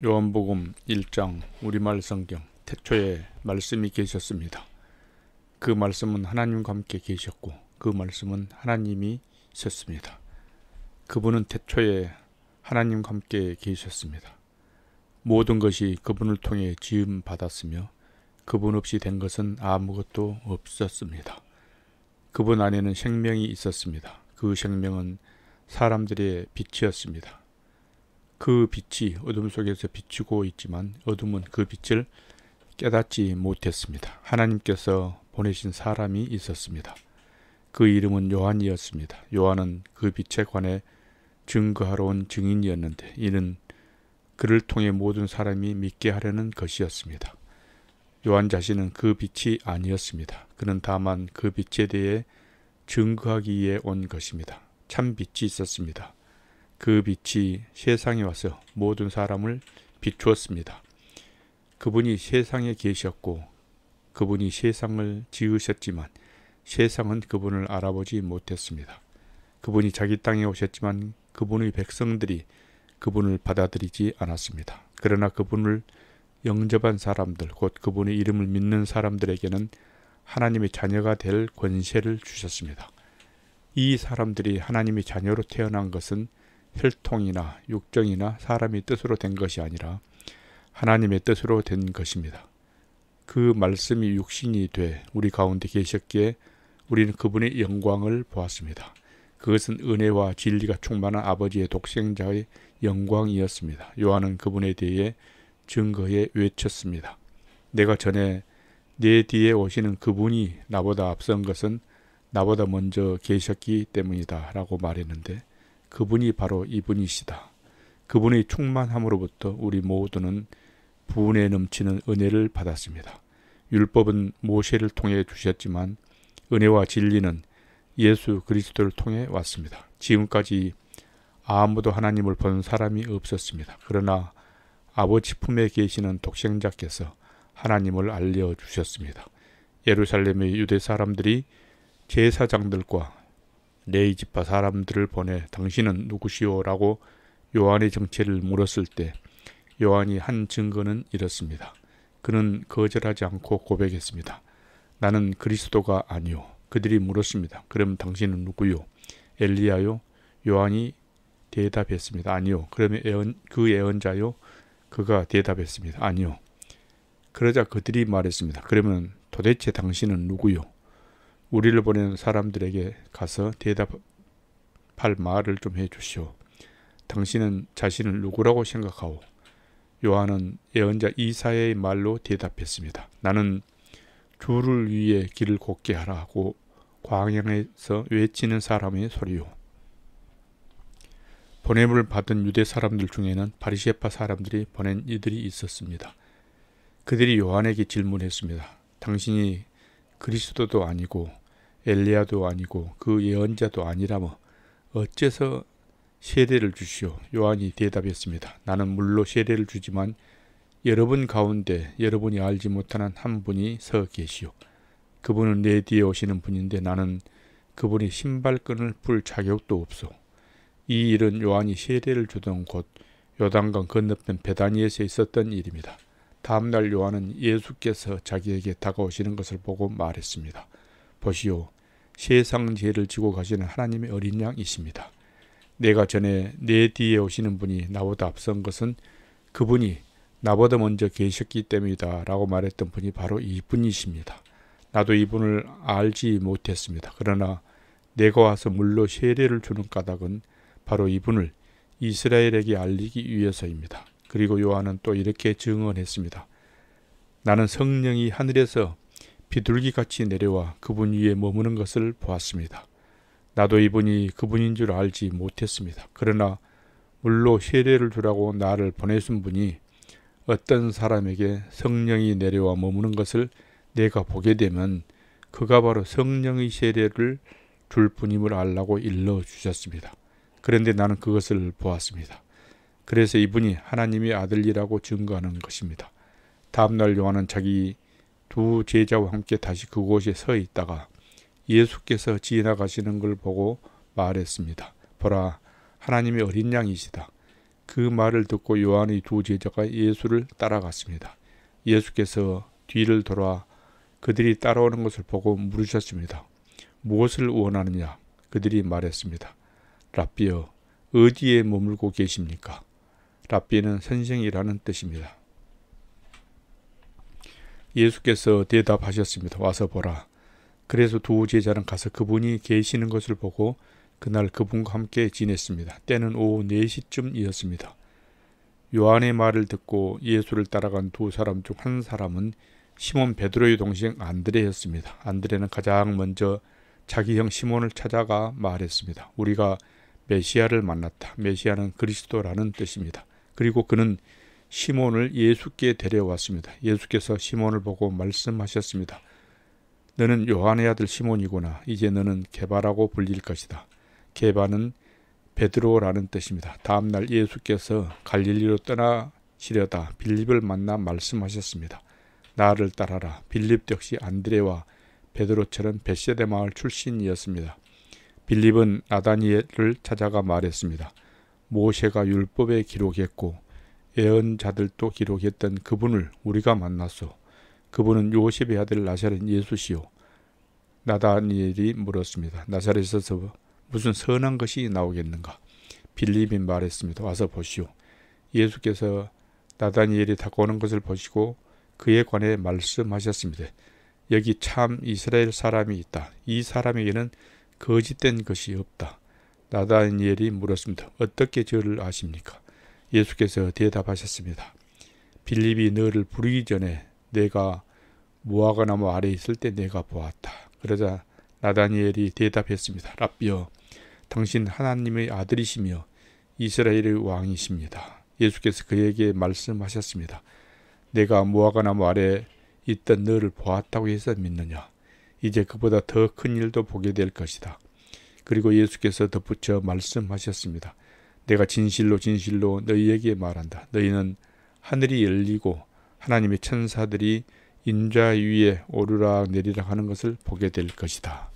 요한복음 1장 우리말 성경 태초에 말씀이 계셨습니다. 그 말씀은 하나님과 함께 계셨고 그 말씀은 하나님이 있었습니다. 그분은 태초에 하나님과 함께 계셨습니다. 모든 것이 그분을 통해 지음 받았으며 그분 없이 된 것은 아무것도 없었습니다. 그분 안에는 생명이 있었습니다. 그 생명은 사람들의 빛이었습니다. 그 빛이 어둠 속에서 비추고 있지만 어둠은 그 빛을 깨닫지 못했습니다. 하나님께서 보내신 사람이 있었습니다. 그 이름은 요한이었습니다. 요한은 그 빛에 관해 증거하러 온 증인이었는데 이는 그를 통해 모든 사람이 믿게 하려는 것이었습니다. 요한 자신은 그 빛이 아니었습니다. 그는 다만 그 빛에 대해 증거하기 위해 온 것입니다. 참 빛이 있었습니다. 그 빛이 세상에 와서 모든 사람을 비추었습니다. 그분이 세상에 계셨고 그분이 세상을 지으셨지만 세상은 그분을 알아보지 못했습니다. 그분이 자기 땅에 오셨지만 그분의 백성들이 그분을 받아들이지 않았습니다. 그러나 그분을 영접한 사람들, 곧 그분의 이름을 믿는 사람들에게는 하나님의 자녀가 될 권세를 주셨습니다. 이 사람들이 하나님의 자녀로 태어난 것은 혈통이나 육정이나 사람의 뜻으로 된 것이 아니라 하나님의 뜻으로 된 것입니다. 그 말씀이 육신이 돼 우리 가운데 계셨기에 우리는 그분의 영광을 보았습니다. 그것은 은혜와 진리가 충만한 아버지의 독생자의 영광이었습니다. 요한은 그분에 대해 증거해 외쳤습니다. 내가 전에 내 뒤에 오시는 그분이 나보다 앞선 것은 나보다 먼저 계셨기 때문이다 라고 말했는데 그분이 바로 이분이시다. 그분의 충만함으로부터 우리 모두는 부은혜 넘치는 은혜를 받았습니다. 율법은 모세를 통해 주셨지만 은혜와 진리는 예수 그리스도를 통해 왔습니다. 지금까지 아무도 하나님을 본 사람이 없었습니다. 그러나 아버지 품에 계시는 독생자께서 하나님을 알려주셨습니다. 예루살렘의 유대 사람들이 제사장들과 레위 지파 사람들을 보내 당신은 누구시오? 라고 요한의 정체를 물었을 때 요한이 한 증거는 이렇습니다. 그는 거절하지 않고 고백했습니다. 나는 그리스도가 아니오. 그들이 물었습니다. 그럼 당신은 누구요? 엘리야요? 요한이 대답했습니다. 아니요. 그러면 그 예언자요? 그가 대답했습니다. 아니요. 그러자 그들이 말했습니다. 그러면 도대체 당신은 누구요? 우리를 보내는 사람들에게 가서 대답할 말을 좀 해주시오. 당신은 자신을 누구라고 생각하오? 요한은 예언자 이사야의 말로 대답했습니다. 나는 주를 위해 길을 곱게 하라고 광야에서 외치는 사람의 소리요. 보냄을 받은 유대 사람들 중에는 바리새파 사람들이 보낸 이들이 있었습니다. 그들이 요한에게 질문했습니다. 당신이 그리스도도 아니고 엘리야도 아니고 그 예언자도 아니라며 어째서 세례를 주시오? 요한이 대답했습니다. 나는 물로 세례를 주지만 여러분 가운데 여러분이 알지 못하는 한 분이 서 계시오. 그분은 내 뒤에 오시는 분인데 나는 그분이 신발끈을 풀 자격도 없소. 이 일은 요한이 세례를 주던 곳 요단강 건너편 베다니에서 있었던 일입니다. 다음날 요한은 예수께서 자기에게 다가오시는 것을 보고 말했습니다. 보시오, 세상 죄를 지고 가시는 하나님의 어린 양이십니다. 내가 전에 내 뒤에 오시는 분이 나보다 앞선 것은 그분이 나보다 먼저 계셨기 때문이다 라고 말했던 분이 바로 이분이십니다. 나도 이분을 알지 못했습니다. 그러나 내가 와서 물로 세례를 주는 까닭은 바로 이분을 이스라엘에게 알리기 위해서입니다. 그리고 요한은 또 이렇게 증언했습니다. 나는 성령이 하늘에서 비둘기같이 내려와 그분 위에 머무는 것을 보았습니다. 나도 이분이 그분인 줄 알지 못했습니다. 그러나 물로 세례를 주라고 나를 보내신 분이 어떤 사람에게 성령이 내려와 머무는 것을 내가 보게 되면 그가 바로 성령의 세례를 줄 분임을 알라고 일러주셨습니다. 그런데 나는 그것을 보았습니다. 그래서 이분이 하나님의 아들이라고 증거하는 것입니다. 다음날 요한은 자기 두 제자와 함께 다시 그곳에 서 있다가 예수께서 지나가시는 걸 보고 말했습니다. 보라, 하나님의 어린 양이시다. 그 말을 듣고 요한의 두 제자가 예수를 따라갔습니다. 예수께서 뒤를 돌아 그들이 따라오는 것을 보고 물으셨습니다. 무엇을 원하느냐? 그들이 말했습니다. 랍비여, 어디에 머물고 계십니까? 랍비는 선생이라는 뜻입니다. 예수께서 대답하셨습니다. 와서 보라. 그래서 두 제자는 가서 그분이 계시는 것을 보고 그날 그분과 함께 지냈습니다. 때는 오후 4시쯤이었습니다. 요한의 말을 듣고 예수를 따라간 두 사람 중 한 사람은 시몬 베드로의 동생 안드레였습니다. 안드레는 가장 먼저 자기 형 시몬을 찾아가 말했습니다. 우리가 메시아를 만났다. 메시아는 그리스도라는 뜻입니다. 그리고 그는 시몬을 예수께 데려왔습니다. 예수께서 시몬을 보고 말씀하셨습니다. 너는 요한의 아들 시몬이구나. 이제 너는 게바라고 불릴 것이다. 게바는 베드로라는 뜻입니다. 다음날 예수께서 갈릴리로 떠나시려다 빌립을 만나 말씀하셨습니다. 나를 따라라. 빌립 역시 안드레와 베드로처럼 벳세다 마을 출신이었습니다. 빌립은 나다니엘을 찾아가 말했습니다. 모세가 율법에 기록했고 예언자들도 기록했던 그분을 우리가 만났소. 그분은 요셉의 아들 나사렛 예수시오. 나다니엘이 물었습니다. 나사렛에서 무슨 선한 것이 나오겠는가? 빌립이 말했습니다. 와서 보시오. 예수께서 나다니엘이 다가오는 것을 보시고 그에 관해 말씀하셨습니다. 여기 참 이스라엘 사람이 있다. 이 사람에게는 거짓된 것이 없다. 나다니엘이 물었습니다. 어떻게 저를 아십니까? 예수께서 대답하셨습니다. 빌립이 너를 부르기 전에 내가 무화과 나무 아래 있을 때 내가 보았다. 그러자 나다니엘이 대답했습니다. 랍비여, 당신 하나님의 아들이시며 이스라엘의 왕이십니다. 예수께서 그에게 말씀하셨습니다. 내가 무화과 나무 아래 있던 너를 보았다고 해서 믿느냐? 이제 그보다 더 큰 일도 보게 될 것이다. 그리고 예수께서 덧붙여 말씀하셨습니다. 내가 진실로 진실로 너희에게 말한다. 너희는 하늘이 열리고 하나님의 천사들이 인자 위에 오르락 내리락 하는 것을 보게 될 것이다.